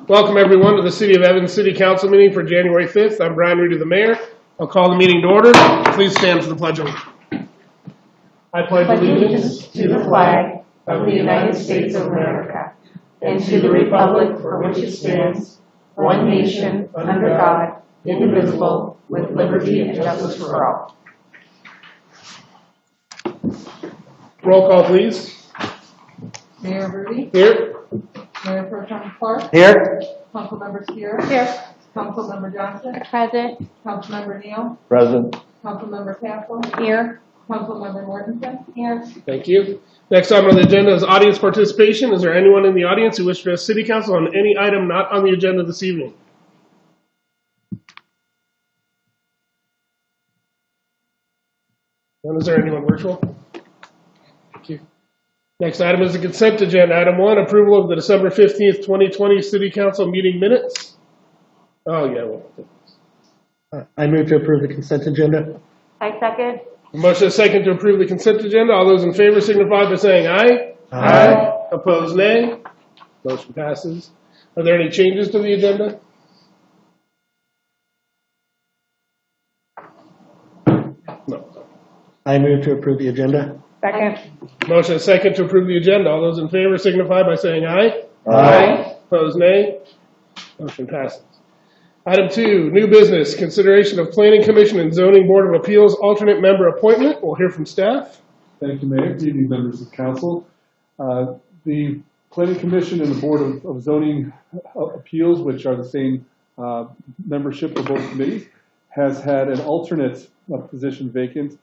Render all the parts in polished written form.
Welcome everyone to the City of Evans City Council meeting for January 5th. I'm Brian Reedy, the mayor. I'll call the meeting to order. Please stand for the Pledge of Allegiance. I pledge allegiance to the flag of the United States of America and to the republic for which it stands, one nation, under God, indivisible, with liberty and justice for all. Roll call, please. Mayor Rudy? Here. Mayor Pro Tem Clark? Here. Councilmember Sierra? Here. Councilmember Johnson? Present. Councilmember Neal? Present. Councilmember Castle? Here. Councilmember Mortensen? Here. Thank you. Next item on the agenda is audience participation. Is there anyone in the audience who wishes to address City Council on any item not on the agenda this evening? And is there anyone virtual? Thank you. Next item is the consent agenda. Item 1, approval of the December 15th, 2020 City Council meeting minutes. Oh, yeah. Well, I move to approve the consent agenda. I second. motion is second to approve the consent agenda. All those in favor signify by saying aye. Aye. Opposed, nay. Motion passes. Are there any changes to the agenda? No. I move to approve the agenda. Second. Motion is second to approve the agenda. All those in favor signify by saying aye. Aye. Opposed, nay. Motion passes. Item 2, new business, consideration of Planning Commission and Zoning Board of Appeals alternate member appointment. We'll hear from staff. Thank you, Mayor. Good evening, members of council. The Planning Commission and the Board of Zoning Appeals, which are the same membership of both committees, has had an alternate position vacant.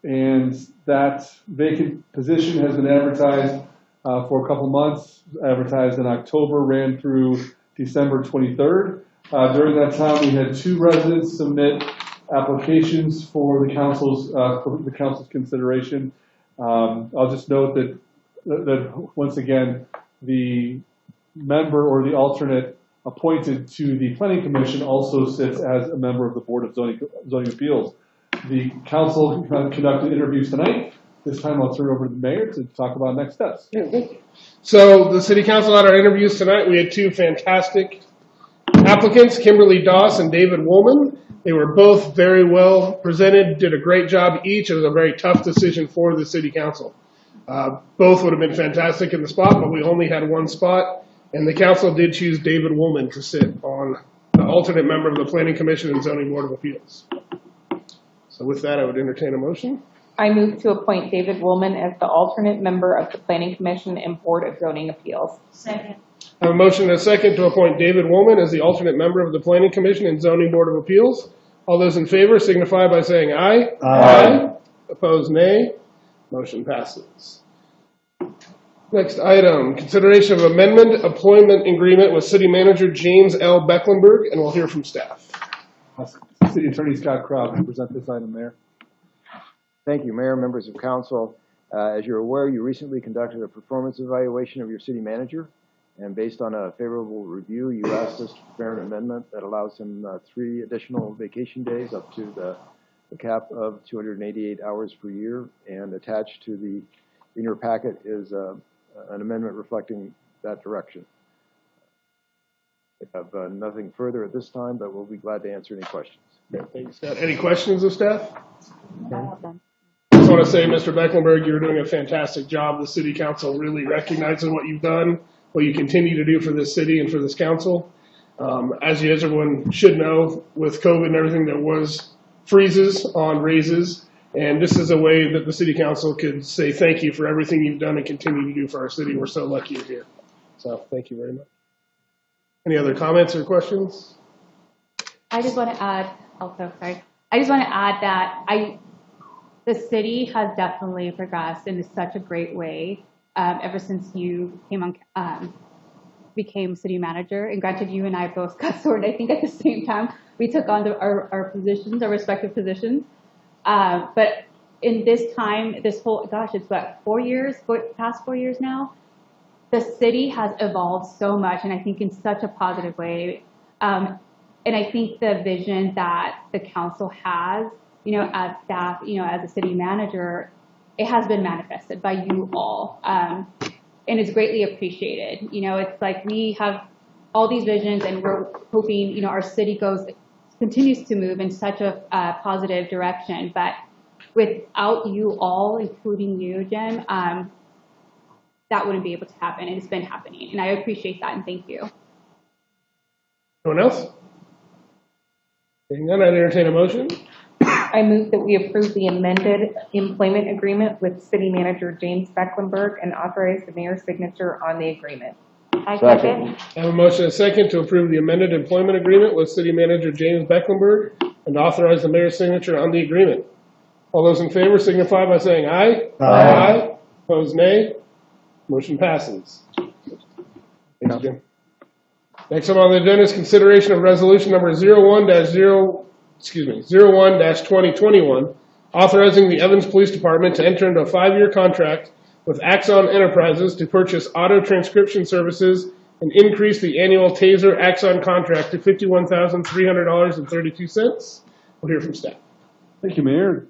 And that vacant position has been advertised for a couple months, advertised in October, ran through December 23rd. During that time, we had 2 residents submit applications for the council's consideration. I'll just note that once again, the member or the alternate appointed to the Planning Commission also sits as a member of the Board of Zoning Appeals. The council conducted interviews tonight. This time I'll turn it over to the mayor to talk about next steps. So the City Council had our interviews tonight. We had 2 fantastic applicants, Kimberly Doss and David Woolman. They were both very well presented, did a great job each. It was a very tough decision for the City Council. Both would have been fantastic in the spot, but we only had 1 spot, and the council did choose David Woolman to sit on the alternate member of the Planning Commission and Zoning Board of Appeals. So with that, I would entertain a motion. I move to appoint David Woolman as the alternate member of the Planning Commission and Board of Zoning Appeals. Second. I have a motion and a second to appoint David Woolman as the alternate member of the Planning Commission and Zoning Board of Appeals. All those in favor signify by saying aye. Aye. Opposed, nay. Motion passes. Next item, consideration of amendment employment agreement with City Manager James L. Becklenburg, and we'll hear from staff. City Attorney Scott Crobb will present this item, Mayor. Thank you, Mayor, members of council. As you're aware, you recently conducted a performance evaluation of your city manager, and based on a favorable review, you asked us to prepare an amendment that allows him 3 additional vacation days up to the cap of 288 hours per year, and attached to in your packet is an amendment reflecting that direction. I have nothing further at this time, but we'll be glad to answer any questions. Okay, thanks, Scott. Any questions of staff? I just want to say, Mr. Becklenburg, you're doing a fantastic job. The City Council really recognizes what you've done, what you continue to do for this city and for this council. As everyone should know, with COVID and everything, there was freezes on raises, and this is a way that the City Council could say thank you for everything you've done and continue to do for our city. We're so lucky you're here. So thank you very much. Any other comments or questions? I just want to add, I just want to add that the city has definitely progressed in such a great way ever since you became city manager. And granted, you and I both got sworn, I think at the same time. We took on our positions, our respective positions. But in this time, it's what, 4 years, past 4 years now? The city has evolved so much, and I think in such a positive way. And I think the vision that the council has, as staff, as a city manager, it has been manifested by you all. And it's greatly appreciated. It's like we have all these visions, and we're hoping, you know, our city continues to move in such a positive direction. But without you all, including you, Jim, that wouldn't be able to happen, and it's been happening. And I appreciate that, and thank you. Anyone else? Seeing none, I'd entertain a motion. I move that we approve the amended employment agreement with City Manager James Becklenberg and authorize the mayor's signature on the agreement. I Second. second. I have a motion and a second to approve the amended employment agreement with City Manager James Becklenberg and authorize the mayor's signature on the agreement. All those in favor signify by saying aye. Aye. Opposed, nay. Motion passes. Thanks, Jim. Next up on the agenda is consideration of resolution number 01-2021, authorizing the Evans Police Department to enter into a 5-year contract with Axon Enterprises to purchase auto transcription services and increase the annual TASER Axon contract to $51,300.32. We'll hear from staff. Thank you, Mayor.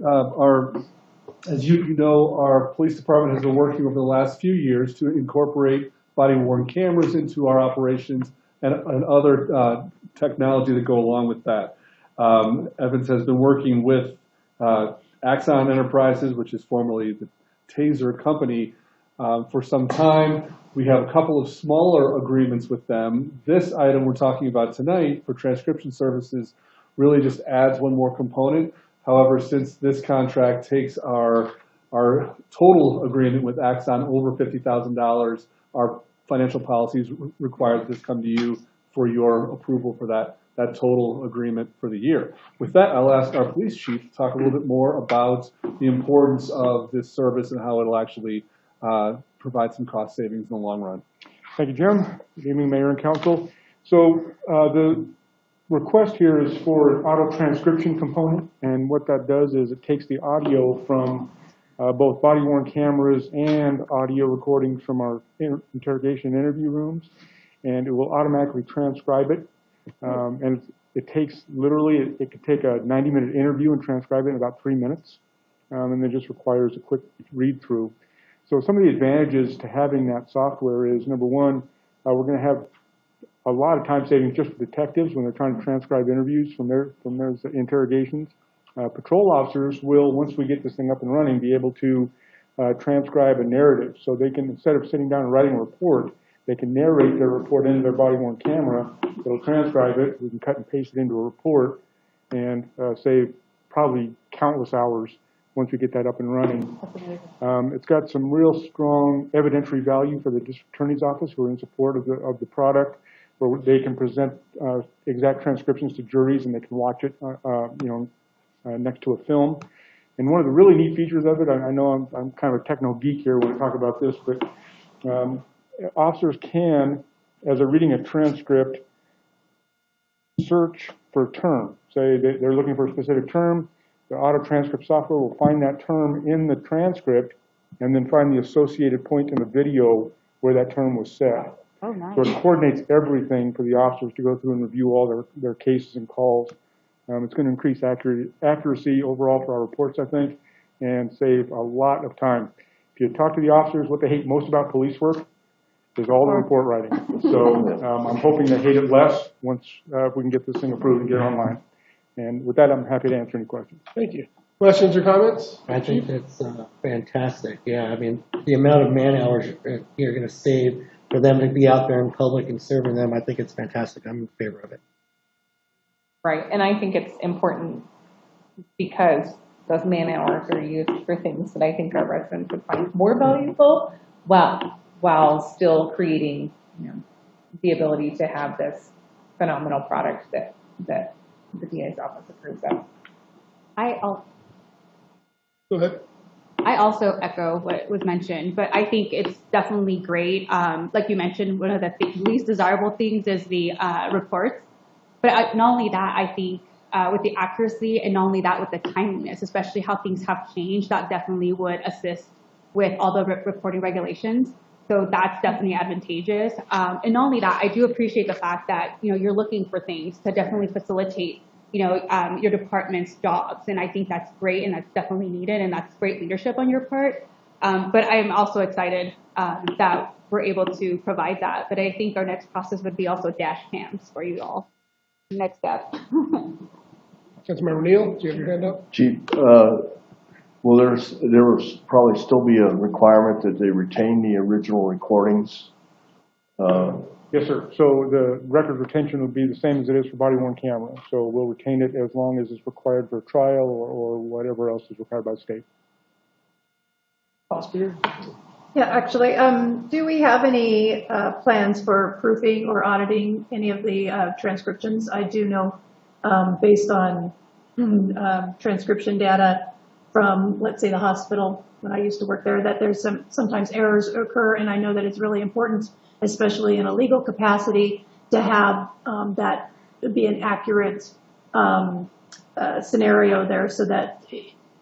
As you know, our police department has been working over the last few years to incorporate body-worn cameras into our operations and other technology that go along with that. Evans has been working with Axon Enterprises, which is formerly the TASER company, for some time. We have a couple of smaller agreements with them. This item we're talking about tonight for transcription services really just adds one more component. However, since this contract takes our total agreement with Axon over $50,000, our financial policies require that this come to you for your approval for that total agreement for the year. With that, I'll ask our police chief to talk a little bit more about the importance of this service and how it'll actually provide some cost savings in the long run. Thank you, Jim. Good evening, Mayor and Council. So the request here is for an auto transcription component, and what that does is it takes the audio from both body-worn cameras and audio recordings from our interrogation interview rooms, and it will automatically transcribe it. And it takes literally, it could take a 90-minute interview and transcribe it in about 3 minutes, and it just requires a quick read-through. So some of the advantages to having that software is, number one, we're going to have a lot of time savings just for detectives when they're trying to transcribe interviews from those interrogations. Patrol officers will, once we get this thing up and running, be able to transcribe a narrative. So they can, instead of sitting down and writing a report, they can narrate their report into their body-worn camera. It'll transcribe it. We can cut and paste it into a report and save probably countless hours once we get that up and running. It's got some real strong evidentiary value for the district attorney's office who are in support of the product, where they can present exact transcriptions to juries and they can watch it next to a film. And one of the really neat features of it, I know I'm kind of a techno geek here when I talk about this, but officers can, as they're reading a transcript, search for a term. Say they're looking for a specific term, the auto transcript software will find that term in the transcript and then find the associated point in the video where that term was said. Oh, nice. So it coordinates everything for the officers to go through and review all their cases and calls. It's going to increase accuracy overall for our reports, I think, and save a lot of time. If you talk to the officers, what they hate most about police work is all the report writing. So I'm hoping they hate it less once we can get this thing approved and get it online. And with that, I'm happy to answer any questions. Thank you. Questions or comments? I think that's fantastic. Yeah, I mean, the amount of man hours you're going to save for them to be out there in public and serving them, I think it's fantastic. I'm in favor of it. Right, and I think it's important because those man hours are used for things that I think our residents would find more valuable, while still creating, the ability to have this phenomenal product that the DA's office approves of. Go ahead. I also echo what was mentioned, but I think it's definitely great. Like you mentioned, one of the least desirable things is the reports. But not only that, I think with the accuracy, and not only that, with the timeliness, especially how things have changed, that definitely would assist with all the reporting regulations. So that's definitely advantageous. And not only that, I do appreciate the fact that you're looking for things to definitely facilitate your department's jobs, and I think that's great, and that's definitely needed, and that's great leadership on your part. But I am also excited that we're able to provide that. But I think our next process would be also dash cams for you all. Next step. Councilmember Neal, do you have your hand up? Chief, will there will probably still be a requirement that they retain the original recordings? Yes, sir. So the record retention would be the same as it is for body-worn camera. So we'll retain it as long as it's required for trial or whatever else is required by the state. Yeah, actually, do we have any plans for proofing or auditing any of the transcriptions? I do know, based on transcription data from, let's say, the hospital when I used to work there, that there's sometimes errors occur, and I know that it's really important, especially in a legal capacity, to have that be an accurate scenario there, so that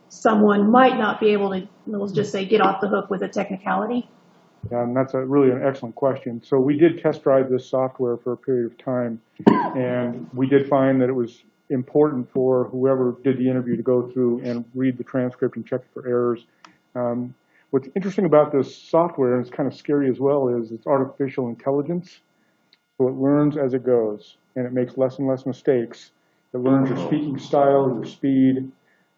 someone might not be able to, let's just say, get off the hook with a technicality. That's really an excellent question. So we did test drive this software for a period of time, and we did find that it was important for whoever did the interview to go through and read the transcript and check for errors. What's interesting about this software, and it's kind of scary as well, is it's artificial intelligence. So it learns as it goes, and it makes less and less mistakes. It learns your speaking style, your speed,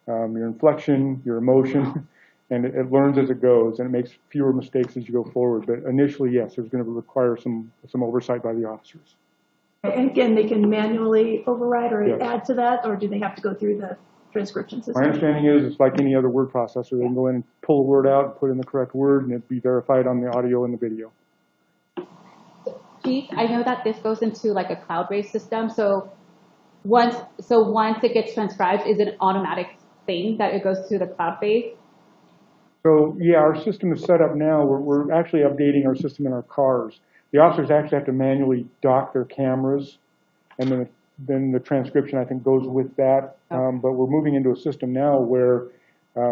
your inflection, your emotion, and it learns as it goes, and it makes fewer mistakes as you go forward. But initially, yes, there's going to require some oversight by the officers. And again, they can manually override or Yes. add to that, or do they have to go through the transcription system? My understanding is it's like any other word processor. They can go in and pull a word out, put in the correct word, and it'd be verified on the audio and the video. Chief, I know that this goes into like a cloud-based system. So once it gets transcribed, is it an automatic thing that it goes to the cloud base? So yeah, our system is set up now. We're actually updating our system in our cars. The officers actually have to manually dock their cameras, and then the transcription, I think, goes with that. But we're moving into a system now where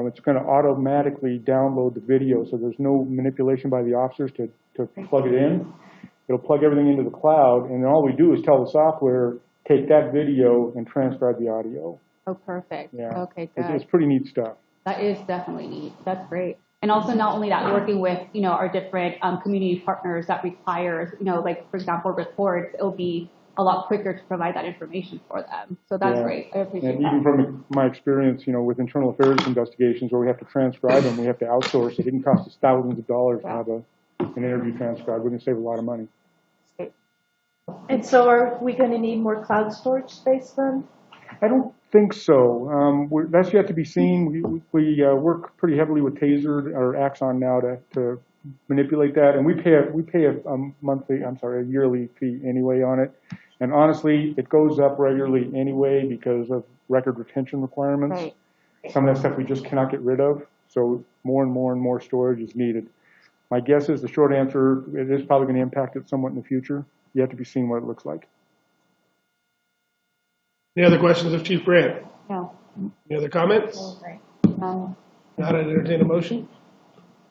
it's going to automatically download the video, so there's no manipulation by the officers to plug it in. It'll plug everything into the cloud, and then all we do is tell the software, take that video and transcribe the audio. Oh, perfect. Yeah. Okay, good. It's pretty neat stuff. That is definitely neat. That's great. And also not only that, working with, our different community partners that requires, like, for example, reports, it'll be a lot quicker to provide that information for them. So that's great. I appreciate and that. even from my experience, with internal affairs investigations where we have to transcribe them, we have to outsource it. It can cost us thousands of dollars to have an interview transcribed. We can save a lot of money. And so are we going to need more cloud storage space then? I don't think so. That's yet to be seen. We work pretty heavily with Taser or Axon now to manipulate that, and we pay a yearly fee anyway on it. And honestly, it goes up regularly anyway because of record retention requirements. Right. Some of that stuff we just cannot get rid of, so more and more storage is needed. My guess is the short answer, it is probably going to impact it somewhat in the future. Yet to be seen what it looks like. Any other questions of Chief Brandt? No. Any other comments? No. Not, I'd entertain a motion.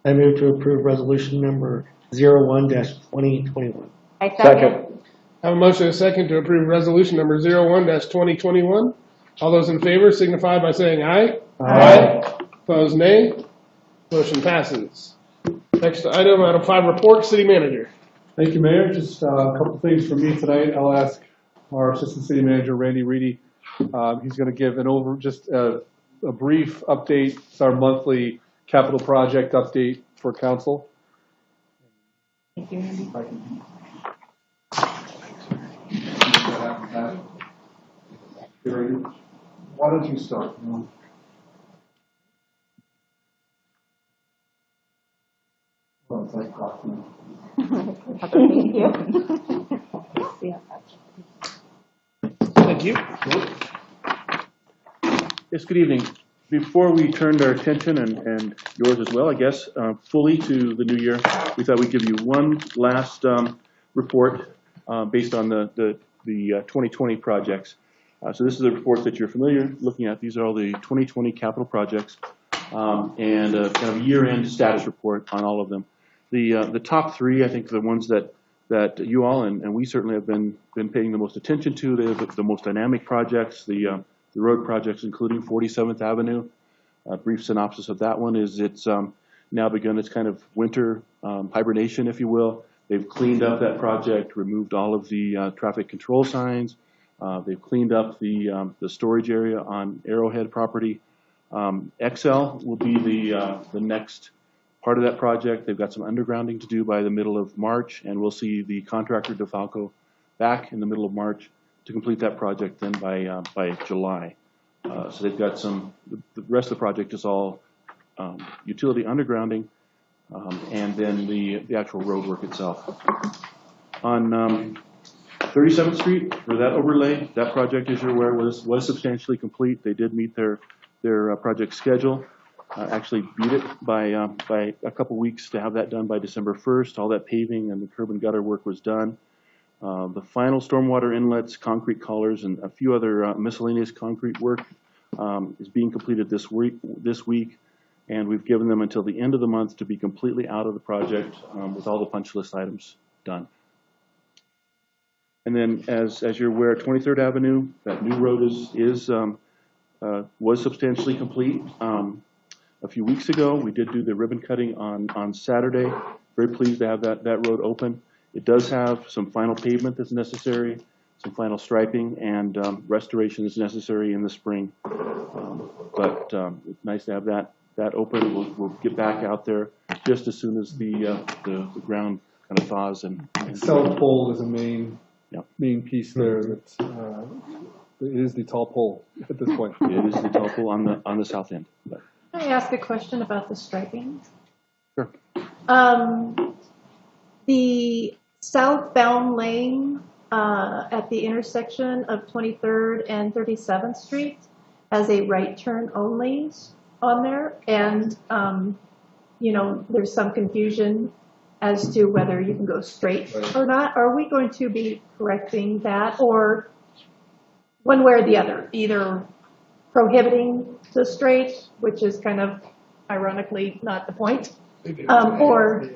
I move to approve resolution number 01-2021. I second. I have a motion and a second to approve resolution number 01-2021. All those in favor signify by saying aye. Aye. Opposed, nay. Motion passes. Next item, item 5, report, city manager. Thank you, Mayor. Just a couple things from me tonight. I'll ask our Assistant City Manager, Randy Reedy. He's going to give just a brief update. It's our monthly capital project update for council. Thank you, Randy. Why don't you start? Well, it's like talking. Thank you. Thank you. Yes, good evening. Before we turned our attention, and yours as well, I guess, fully to the new year, we thought we'd give you one last report based on the 2020 projects. So this is the reports that you're familiar looking at. These are all the 2020 capital projects and a kind of year-end status report on all of them. The top three, I think, are the ones that you all and we certainly have been paying the most attention to. They're the most dynamic projects, the road projects, including 47th Avenue. A brief synopsis of that one is it's now begun its kind of winter hibernation, if you will. They've cleaned up that project, removed all of the traffic control signs. They've cleaned up the storage area on Arrowhead property. XL will be the next part of that project. They've got some undergrounding to do by the middle of March, and we'll see the contractor DeFalco back in the middle of March to complete that project then by July. So they've got the rest of the project is all utility undergrounding, and then the actual road work itself. On 37th Street, for that overlay, that project, as you're aware, was substantially complete. They did meet their project schedule. Actually beat it by a couple weeks to have that done by December 1st. All that paving and the curb and gutter work was done. The final stormwater inlets, concrete collars, and a few other miscellaneous concrete work is being completed this week, and we've given them until the end of the month to be completely out of the project with all the punch list items done. And then, as you're aware, 23rd Avenue, that new road was substantially complete. A few weeks ago, we did do the ribbon cutting on Saturday. Very pleased to have that road open. It does have some final pavement that's necessary, some final striping, and restoration is necessary in the spring. But it's nice to have that open. We'll get back out there just as soon as the ground kind of thaws. And Cell pole is a main piece there. That's it is the tall pole at this point. It is the tall pole on the south end. But. Can I ask a question about the striping? Sure. The southbound lane at the intersection of 23rd and 37th Street has a right turn only on there, and there's some confusion as to whether you can go straight or not. Are we going to be correcting that, or one way or the other, either prohibiting the straight, which is kind of ironically not the point, or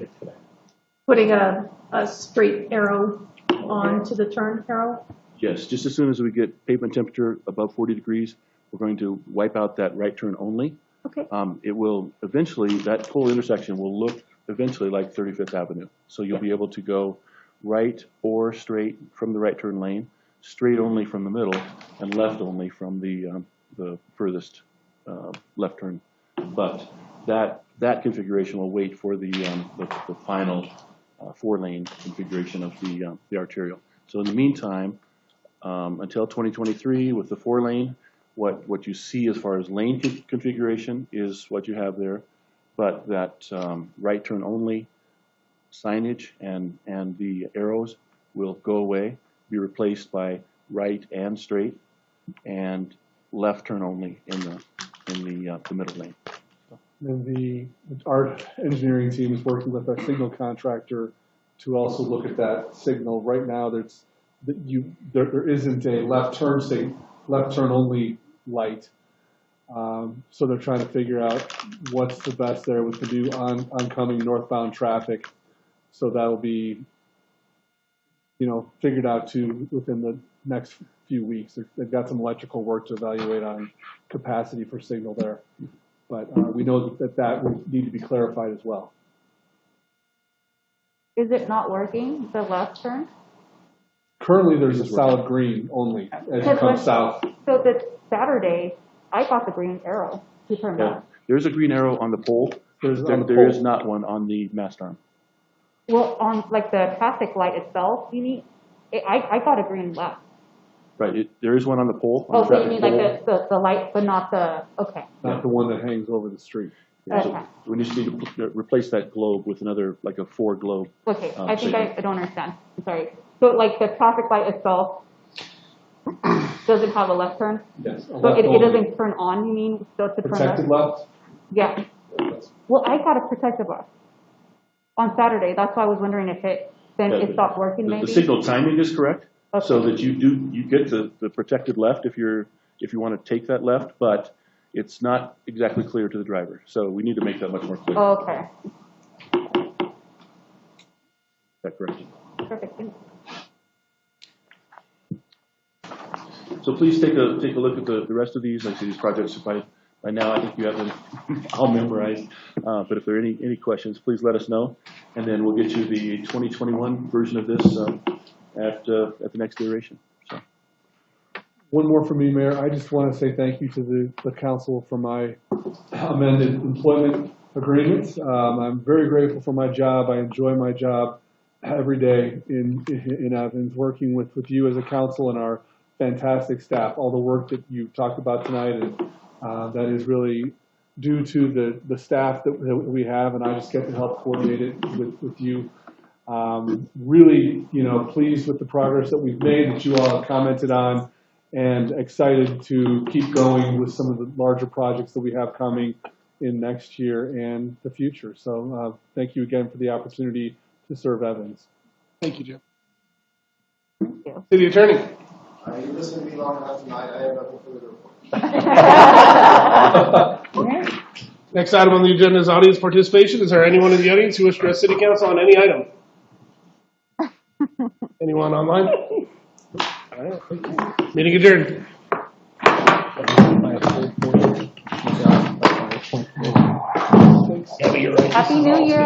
putting a straight arrow onto the turn arrow? Yes, just as soon as we get pavement temperature above 40 degrees, we're going to wipe out that right turn only. Okay. It will eventually, that whole intersection will look eventually like 35th Avenue. So you'll be able to go right or straight from the right turn lane, straight only from the middle, and left only from the furthest left turn. But that configuration will wait for the final 4-lane configuration of the arterial. So in the meantime, until 2023 with the 4-lane, what you see as far as lane configuration is what you have there, but that right turn only signage and the arrows will go away, be replaced by right and straight, and left turn only in the middle lane. And our engineering team is working with our signal contractor to also look at that signal. Right now, there isn't a left turn only light. So they're trying to figure out what's the best there to do oncoming northbound traffic. So that'll be, figured out within the next few weeks. They've got some electrical work to evaluate on capacity for signal there. But we know that would need to be clarified as well. Is it not working, the left turn? Currently, there's a solid green only as you come south. So this Saturday, I got the green arrow to turn left. There's a green arrow on the pole. There is not one on the mast arm. Well, on like the traffic light itself, you mean? I got a green left. Right, there is one on the pole. Oh, so you mean like the light, but not the, okay. Not the one that hangs over the street. Okay. So we just need to replace that globe with another, like a 4 globe. Okay, I think I don't understand. I'm sorry. So like the traffic light itself doesn't have a left turn? Yes. So it doesn't turn on, you mean, so to turn left? Protected left? Yeah. Well, I got a protected left on Saturday. That's why I was wondering if it stopped working maybe. The signal timing is correct. Okay. So that you get the protected left if you want to take that left, but it's not exactly clear to the driver. So we need to make that much more clear. Okay. Is that correct? Perfect. So please take a look at the rest of these. Like these projects by By now, I think you have them all memorized. But if there are any questions, please let us know. And then we'll get you the 2021 version of this at the next iteration. So. One more from me, Mayor. I just want to say thank you to the council for my amended employment agreements. I'm very grateful for my job. I enjoy my job every day in Athens, working with you as a council and our fantastic staff. All the work that you talked about tonight, and that is really due to the staff that we have, and I just get to help coordinate it with you. Really, pleased with the progress that we've made, that you all have commented on, and excited to keep going with some of the larger projects that we have coming in next year and the future. So thank you again for the opportunity to serve Evans. Thank you, Jim. City Attorney. You listened to me long enough tonight. I have nothing further to report. Next item on the agenda is audience participation. Is there anyone in the audience who wishes to address City Council on any item? Anyone online? All right. Meeting adjourned. Happy New Year.